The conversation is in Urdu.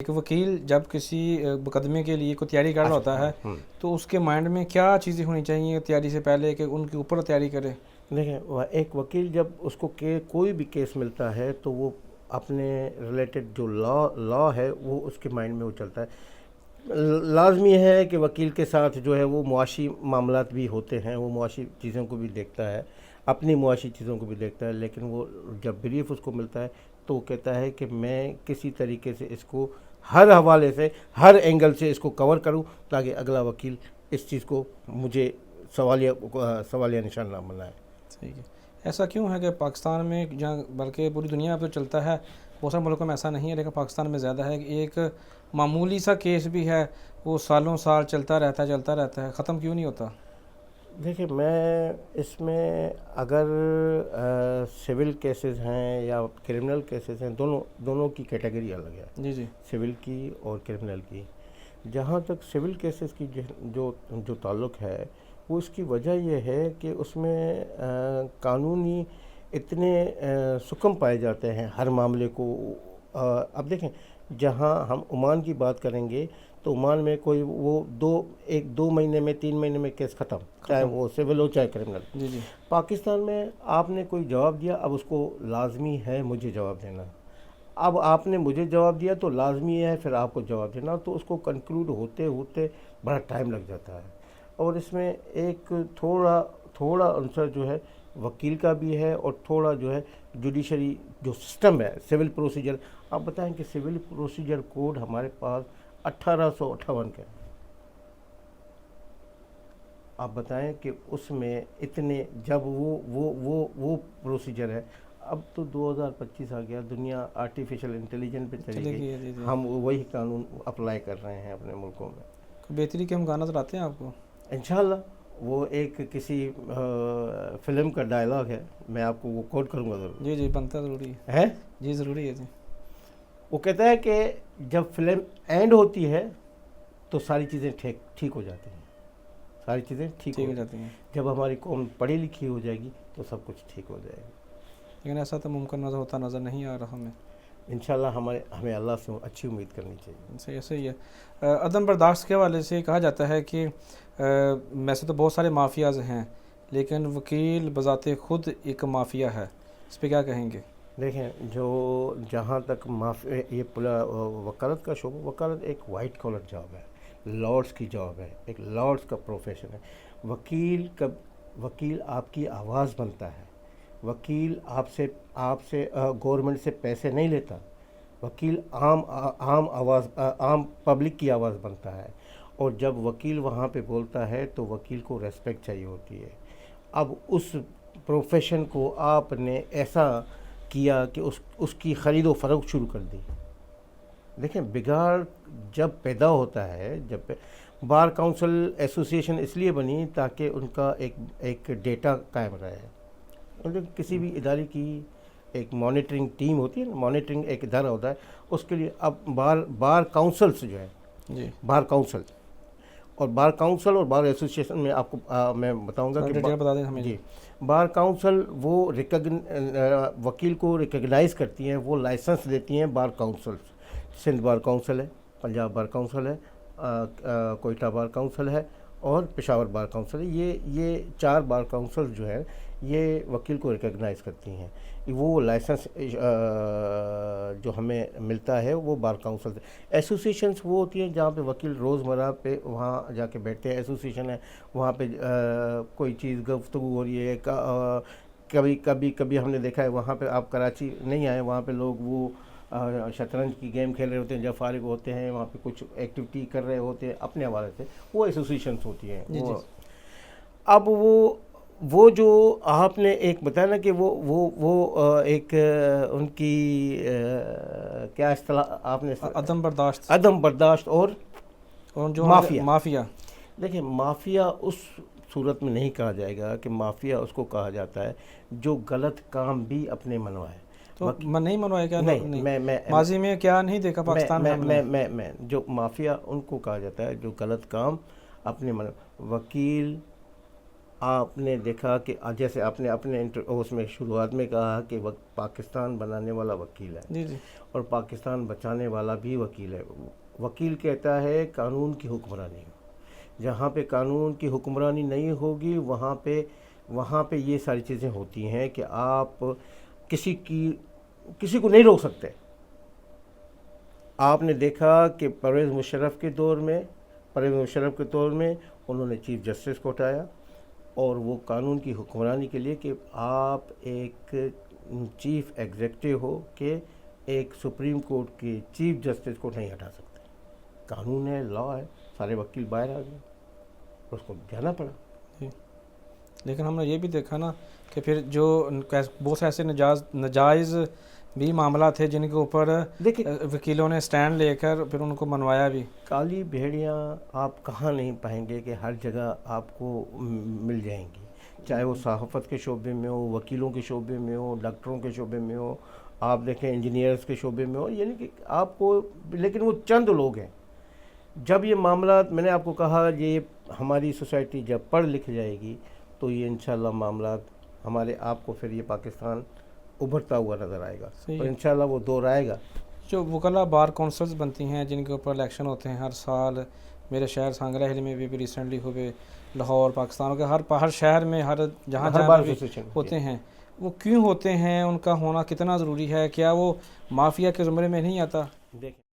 ایک وکیل جب کسی مقدمے کے لیے کوئی تیاری کر رہا ہوتا ہے تو اس کے مائنڈ میں کیا چیزیں ہونی چاہیے تیاری سے پہلے کہ ان کے اوپر تیاری کرے؟ دیکھیں، ایک وکیل جب اس کو کوئی بھی کیس ملتا ہے تو وہ اپنے ریلیٹڈ جو لا ہے وہ اس کے مائنڈ میں وہ چلتا ہے۔ لازمی ہے کہ وکیل کے ساتھ جو ہے وہ معاشی معاملات بھی ہوتے ہیں، وہ معاشی چیزوں کو بھی دیکھتا ہے، اپنی معاشی چیزوں کو بھی دیکھتا ہے، لیکن وہ جب بریف اس کو ملتا ہے تو وہ کہتا ہے کہ میں کسی طریقے سے اس کو ہر حوالے سے، ہر اینگل سے اس کو کور کروں تاکہ اگلا وکیل اس چیز کو مجھے سوالیہ نشان نہ بنائے۔ ٹھیک ہے، ایسا کیوں ہے کہ پاکستان میں جہاں بلکہ پوری دنیا میں تو چلتا ہے، بہت سارے ملکوں میں ایسا نہیں ہے لیکن پاکستان میں زیادہ ہے کہ ایک معمولی سا کیس بھی ہے وہ سالوں سال چلتا رہتا ہے، ختم کیوں نہیں ہوتا؟ دیکھیں، میں اس میں اگر سول کیسز ہیں یا کرمنل کیسز ہیں، دونوں کی کیٹیگری الگ ہے، جی سول کی اور کرمنل کی۔ جہاں تک سول کیسز کی جو تعلق ہے، وہ اس کی وجہ یہ ہے کہ اس میں قانونی اتنے سکم پائے جاتے ہیں ہر معاملے کو۔ اب دیکھیں، جہاں ہم عمان کی بات کریں گے تو عمان میں کوئی وہ دو مہینے میں 3 مہینے میں کیس ختم، چاہے وہ سول ہو چاہے کرمنل۔ جی پاکستان میں آپ نے کوئی جواب دیا، اب اس کو لازمی ہے مجھے جواب دینا۔ اب آپ نے مجھے جواب دیا تو لازمی ہے پھر آپ کو جواب دینا، تو اس کو کنکلوڈ ہوتے ہوتے بڑا ٹائم لگ جاتا ہے۔ اور اس میں ایک تھوڑا عنصر جو ہے وکیل کا بھی ہے، اور تھوڑا جو ہے جوڈیشری جو سسٹم ہے، سول پروسیجر۔ آپ بتائیں کہ سول پروسیجر کوڈ ہمارے پاس 1858 کا ہے۔ آپ بتائیں کہ اس میں اتنے جب وہ پروسیجر ہے، اب تو 2025 آ گیا، دنیا آرٹیفیشل انٹیلیجنس پہ چلی گئی، جی ہم وہی قانون اپلائی کر رہے ہیں اپنے ملکوں میں۔ بہتری کے امکانات نظر آتے ہیں آپ کو؟ انشاءاللہ۔ وہ ایک کسی فلم کا ڈائلاگ ہے، میں آپ کو وہ کوٹ کروں گا ضرور۔ جی بنتا ضروری ہے، جی، ضروری ہے جی۔ وہ کہتا ہے کہ جب فلم اینڈ ہوتی ہے تو ساری چیزیں ٹھیک ہو جاتی ہیں، ساری چیزیں ٹھیک ہو جاتی ہیں۔ جب ہماری قوم پڑھی لکھی ہو جائے گی تو سب کچھ ٹھیک ہو جائے گا۔ لیکن ایسا تو ممکن ہوتا نظر نہیں آ رہا ہمیں۔ انشاءاللہ ہمیں اللہ سے اچھی امید کرنی چاہیے۔ ایسے ہی ہے۔ عدم برداشت کے حوالے سے کہا جاتا ہے کہ ویسے تو بہت سارے مافیاز ہیں لیکن وکیل بذات خود ایک مافیا ہے، اس پہ کیا کہیں گے؟ دیکھیں، جہاں تک یہ وکالت کا شعبہ، وکالت ایک وائٹ کالر جاب ہے، لارڈس کی جاب ہے، ایک لارڈس کا پروفیشن ہے۔ وکیل آپ کی آواز بنتا ہے۔ وکیل آپ سے گورنمنٹ سے پیسے نہیں لیتا۔ وکیل عام پبلک کی آواز بنتا ہے، اور جب وکیل وہاں پہ بولتا ہے تو وکیل کو ریسپیکٹ چاہیے ہوتی ہے۔ اب اس پروفیشن کو آپ نے ایسا کیا کہ اس کی خرید و فروخت شروع کر دی۔ دیکھیں، بگاڑ جب پیدا ہوتا ہے، بار کونسل ایسوسیشن اس لیے بنی تاکہ ان کا ایک ڈیٹا قائم رہے۔ کسی بھی ادارے کی ایک مانیٹرنگ ٹیم ہوتی ہے نا، مانیٹرنگ ایک ادارہ ہوتا ہے، اس کے لیے اب بار کونسلز جو ہے، بار کونسل اور بار ایسوسیشن میں آپ کو میں بتاؤں گا کہ جی، بار کونسل وہ وکیل کو ریکگنائز کرتی ہیں، وہ لائسنس دیتی ہیں bar councils. Sindh bar council ہے، پنجاب بار کونسل ہے، کوئٹہ بار کونسل ہے، اور پشاور بار کونسل ہے۔ یہ 4 بار کونسل جو ہے یہ وکیل کو ریکگنائز کرتی ہیں۔ وہ لائسنس جو ہمیں ملتا ہے وہ بار کونسل سے۔ ایسوسیشنز وہ ہوتی ہیں جہاں پہ وکیل روزمرہ پہ وہاں جا کے بیٹھتے ہیں۔ ایسوسیشن ہے، وہاں پہ کوئی چیز گفتگو ہو رہی ہے۔ کبھی ہم نے دیکھا ہے وہاں پہ، آپ کراچی نہیں آئے، وہاں پہ لوگ وہ شطرنج کی گیم کھیل رہے ہوتے ہیں، جب فارغ ہوتے ہیں وہاں پہ کچھ ایکٹیویٹی کر رہے ہوتے ہیں اپنے حوالے سے، وہ ایسوسیشنز ہوتی ہیں۔ اب وہ جو آپ نے ایک بتایا نا کہ وہ ایک ان کی کیا اصطلاح آپ نے، عدم برداشت اور جو مافیا۔ دیکھیں، مافیا اس صورت میں نہیں کہا جائے گا کہ مافیا اس کو کہا جاتا ہے جو غلط کام بھی اپنے منوائے۔ تو نہیں منوائے کیا؟ نہیں، ماضی میں کیا نہیں دیکھا پاکستان میں؟ میں جو مافیا ان کو کہا جاتا ہے جو غلط کام اپنے وکیل آپ نے دیکھا کہ جیسے آپ نے اپنے اس میں شروعات میں کہا کہ پاکستان بنانے والا وکیل ہے جی جی اور پاکستان بچانے والا بھی وکیل ہے. وکیل کہتا ہے قانون کی حکمرانی ہو. جہاں پہ قانون کی حکمرانی نہیں ہوگی وہاں پہ یہ ساری چیزیں ہوتی ہیں کہ آپ کسی کو نہیں روک سکتے. آپ نے دیکھا کہ پرویز مشرف کے دور میں انہوں نے چیف جسٹس کو اٹھایا اور وہ قانون کی حکمرانی کے لیے کہ آپ ایک چیف ایگزیکٹو ہو کہ ایک سپریم کورٹ کے چیف جسٹس کو نہیں ہٹا سکتے. قانون ہے, لا ہے, سارے وکیل باہر آ گئے, اس کو جانا پڑا. جی. لیکن ہم نے یہ بھی دیکھا نا کہ پھر جو بہت سے ایسے نجائز بھی معاملات تھے جن کے اوپر وکیلوں نے سٹینڈ لے کر پھر ان کو منوایا بھی. کالی بھیڑیاں آپ کہاں نہیں پائیں گے کہ ہر جگہ آپ کو مل جائیں گی, چاہے وہ صحافت کے شعبے میں ہو, وکیلوں کے شعبے میں ہو, ڈاکٹروں کے شعبے میں ہو, آپ دیکھیں انجینئرز کے شعبے میں ہو, یعنی کہ آپ کو, لیکن وہ چند لوگ ہیں. جب یہ معاملات, میں نے آپ کو کہا, یہ ہماری سوسائٹی جب پڑھ لکھ جائے گی تو یہ انشاءاللہ معاملات ہمارے آپ کو پھر یہ پاکستان ابھرتا ہوا نظر آئے گا اور انشاءاللہ وہ دور آئے گا. جو وکلا بار کونسلز بنتی ہیں جن کے اوپر الیکشن ہوتے ہیں ہر سال, میرے شہر سانگرہ ہل میں بھی ریسنٹلی ہوئے, لاہور, پاکستان کے ہر شہر میں جہاں ہوتے ہیں, وہ کیوں ہوتے ہیں, ان کا ہونا کتنا ضروری ہے, کیا وہ مافیا کے زمرے میں نہیں آتا؟ دیکھیں